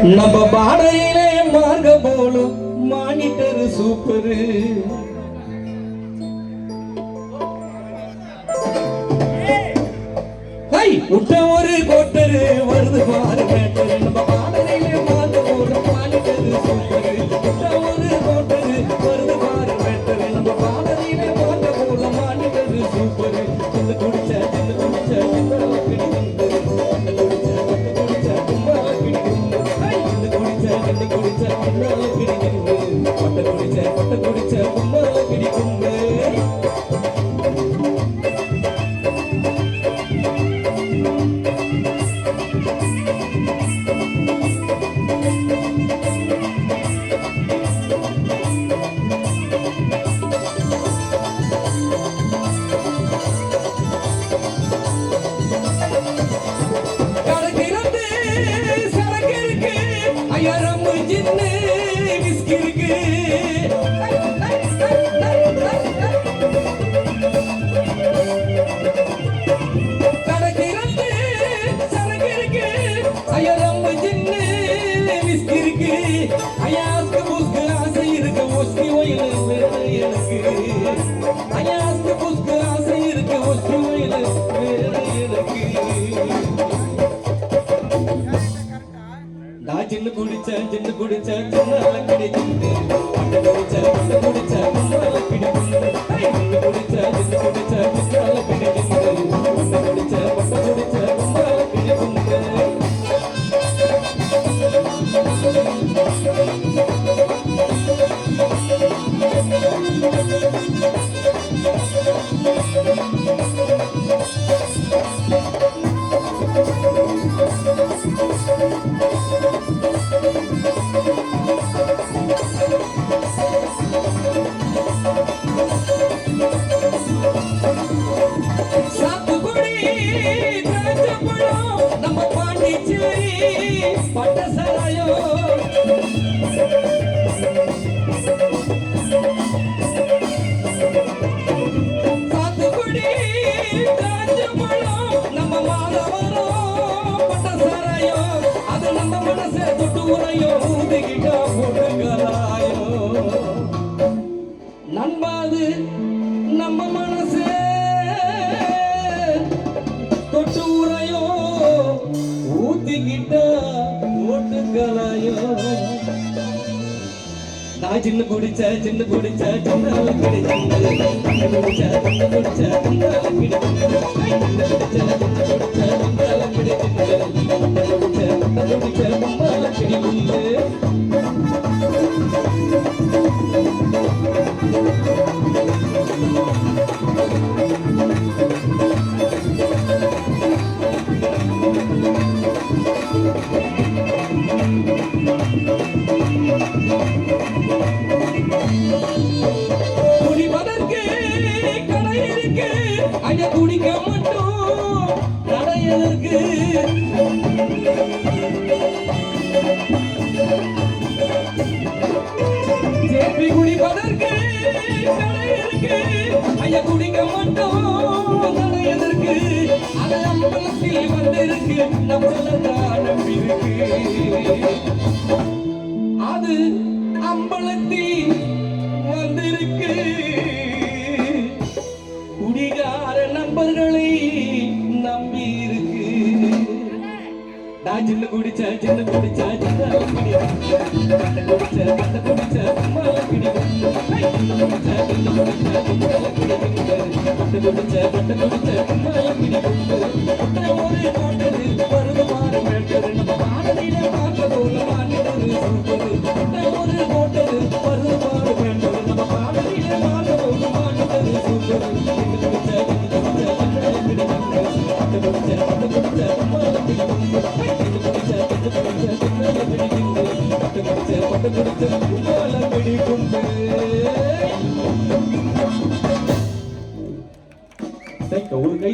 நம்ம பாடையிலே மார்க போலும் monitor super விட்ட ஒரு கோட்டரு வருது பாரு மேட்டரு நம்ம பாடையிலே மார்க போலும் மானிட்டர் சூப்பரு விட்ட ஒரு கோட்டரு வருது பாரு மேட்டரு நம்ம பாடையிலே மார்க போலும் மானிட்டர் சூப்பரு சின்ன குடிச்ச சின்ன குடிச்ச சின்ன கிடைக்குது பட்ட குடிச்ச குடிச்ச கிடைக்குது குடிச்ச சின்ன கிடைக்குது பட்ட குடிச்ச நண்பாது நம்ம மனசே தொட்டு உரையோ ஊத்திக்கிட்ட ஓட்டுக்கலாயோ நான் சின்ன குடிச்ச சின்ன குடிக்க மட்டும் நடையதற்கு சேப்பி குடிப்பதற்கு நடையதற்கு ஐயா குடிக்க மட்டும் நடையதற்கு அது அம்பலத்தில் வந்திருக்கு நம்மளதான் நம்பி இருக்கு அது அம்பலத்தில் வந்திருக்கு குடிகார நண்பர்களை நம்பி இருக்கு நான் சின்ன குடிச்ச ஒரு கை